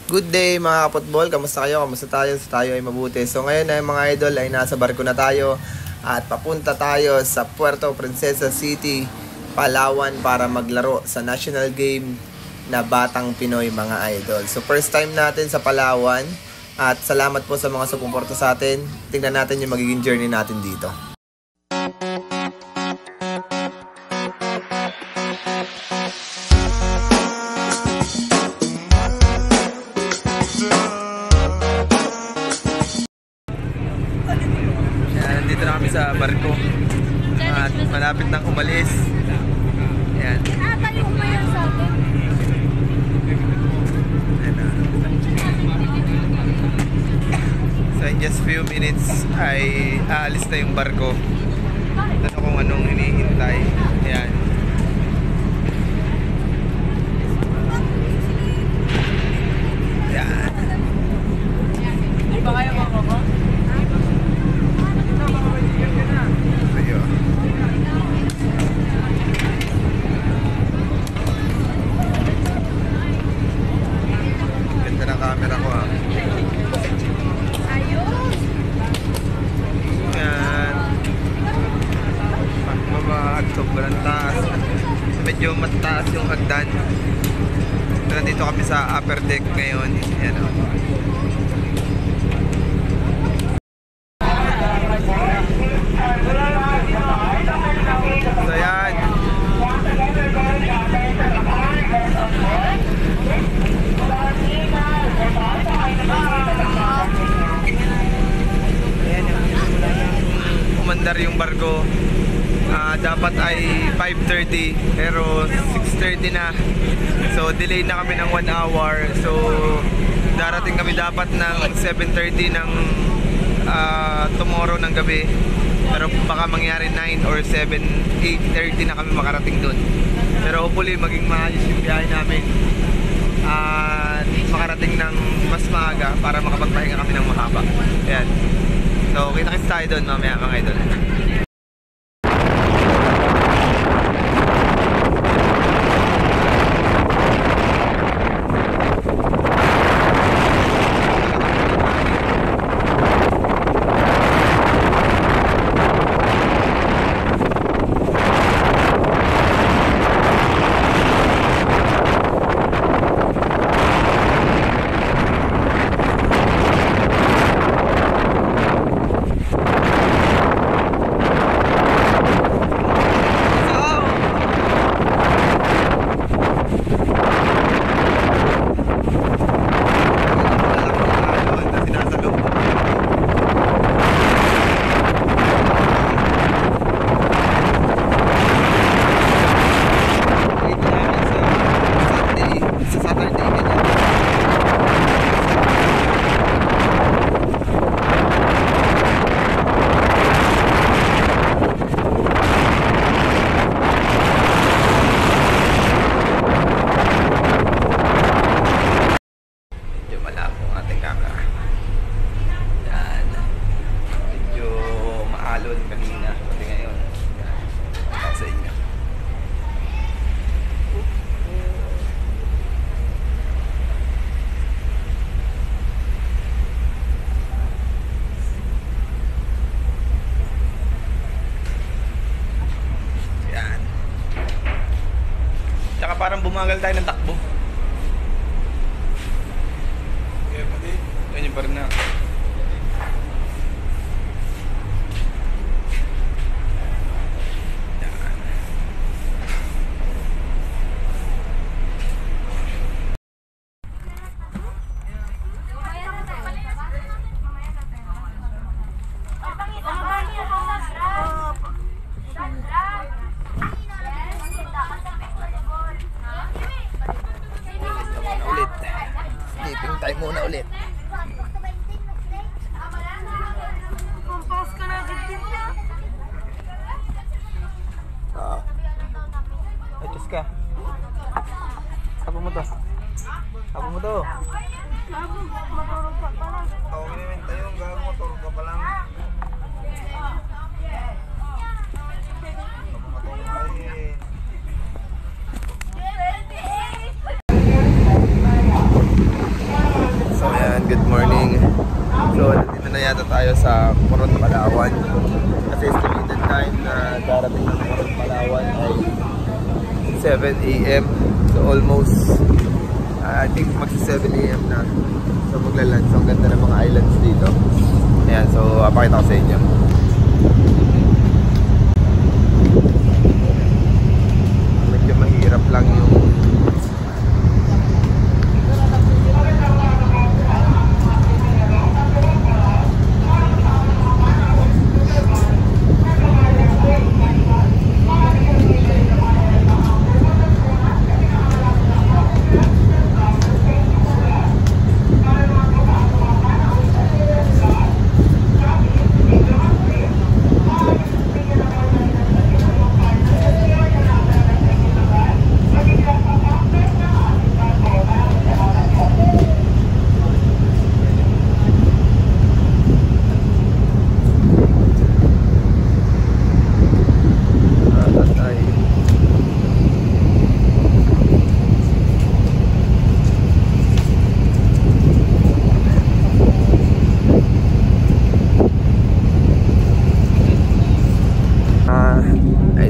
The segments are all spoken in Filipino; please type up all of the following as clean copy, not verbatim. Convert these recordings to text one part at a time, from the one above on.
Good day mga kaputbol, kamusta kayo? Kamusta tayo? Tayo ay mabuti. So ngayon ay mga idol ay nasa barko na tayo at papunta tayo sa Puerto Princesa City, Palawan para maglaro sa national game na Batang Pinoy mga idol. So first time natin sa Palawan at salamat po sa mga sumuporta sa atin. Tingnan natin yung magiging journey natin dito. Nandito na kami sa barko at malapit nang umalis. Ayan. Tayo pa yan sa atin. So in just few minutes ay aalis na yung barko. Ano kung anong hinihintay. Ayan. Ayan. Di ba kayo mga ko? Ganda ng camera ko ah. Ayos! Yan. Pagbaba, sobrang taas. Medyo mataas yung hagdan. So, nandito kami sa upper deck ngayon. Yan o. So yan. Umandar yung barko. Dapat ay 5:30 pero 6:30 na. So delay na kami ng 1 hour. So darating kami dapat ng 7:30 ng tomorrow ng gabi. Pero baka mangyari 9 or 7, 8:30 na kami makarating dun. Pero hopefully maging maayos yung biyahe namin. At makarating ng mas maaga para makapagpahinga kami ng mahaba. Ayan. So kita-kits tayo dun mamaya mga idol. Tsaka parang bumagal tayo ng takbo. Kaya pa din. Ganyan pa rin na. Sleeping time muna ulit. Kumpas ka na dito. Ayos ka. Sapo mo to. Sapo mo to. Matulog ka pa lang. Tawagin namin tayo. Gago mo. Tulog ka pa lang. Matulog tayo eh. tayo sa Coron, Palawan. Kasi estimated time na darating ng Coron, Palawan ay 7 AM. So almost, I think magsi 7 AM na. So maglaland. So ang ganda ng mga islands dito. Ayan, so papakita ko sa inyo. Medyo mahirap lang yung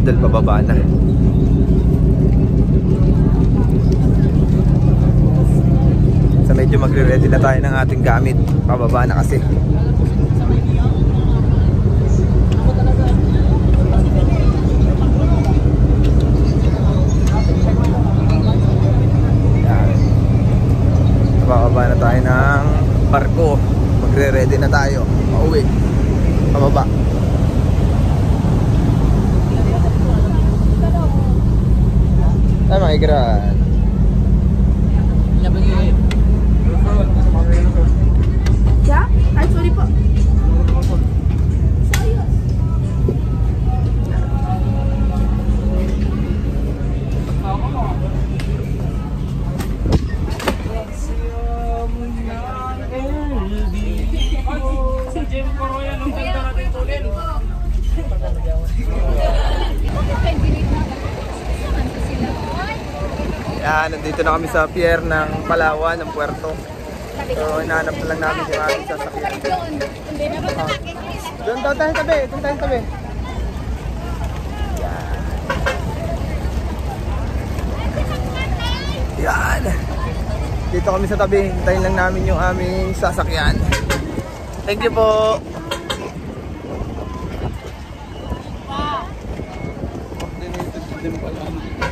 idol, pababa na. So medyo magre-ready na tayo ng ating gamit. Pababa na kasi. Yan. Pababa na tayo ng barko. Magre-ready na tayo. Pauwi. Pababa. Tama, ikran. Yeah? Ay, sorry po. Yan, nandito na kami sa pier ng Palawan, ng Puerto. So, hinahanap na lang namin yung aming sasakyan. Doon tayo tayo tabi, doon tayo tabi. Yan. Dito kami sa tabi, hintayin lang namin yung aming sasakyan. Thank you po.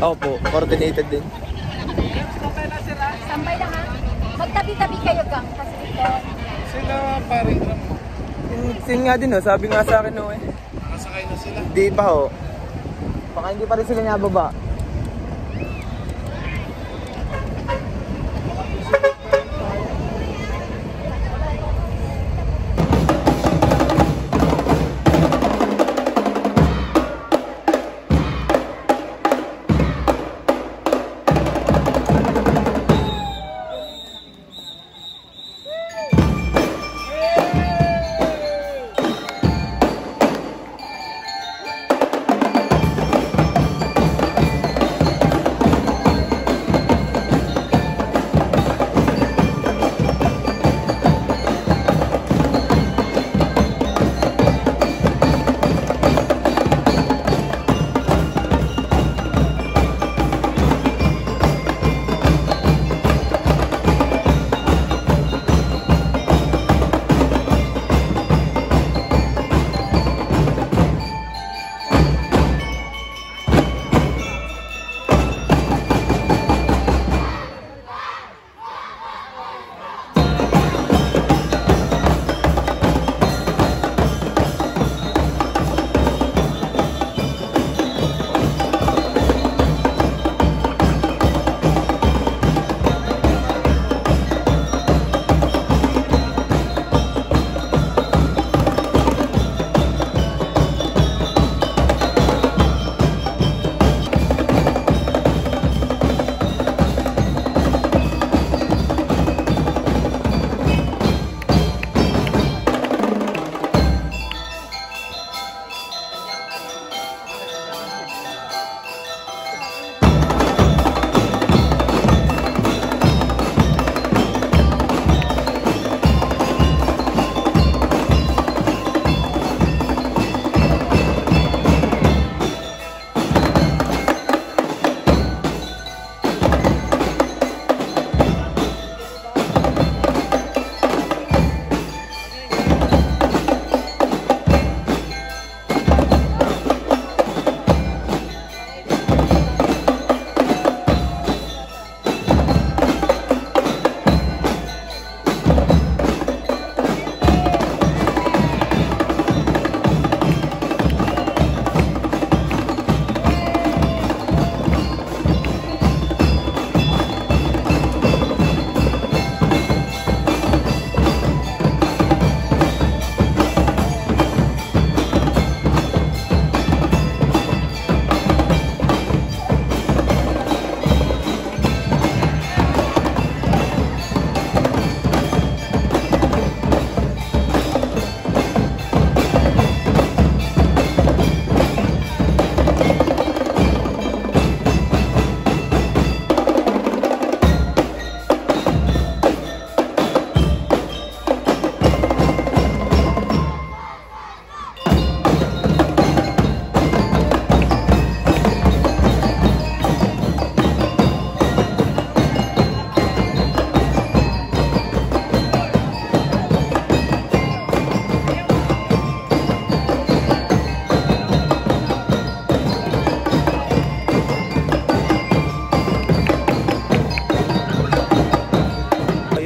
Opo, coordinated din. Sambay lang ha. Magtabi-tabi kayo gang. Kasi ito. Sila paring lang. Sin nga din, oh. Sabi nga sa akin, oh, eh. Nakasakay na sila. Di pa, ho. Baka hindi pa rin sila nababa.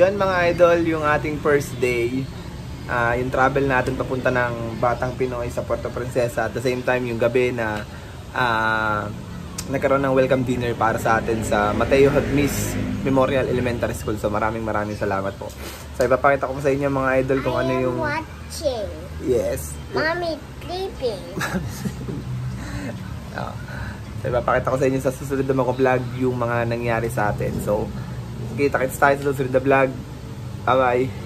yun mga idol, yung ating first day. Yung travel natin papunta ng Batang Pinoy sa Puerto Princesa. At the same time, yung gabi na nagkaroon ng welcome dinner para sa atin sa Mateo Hadmis Memorial Elementary School. So maraming salamat po. So ipapakita ko po sa inyo mga idol kung ano yung... watching. Yes. Mommy sleeping. So ipapakita ko sa inyo sa susunod na mga vlog yung mga nangyari sa atin. So kita-kits tayo sa susunod na vlog. Bye bye.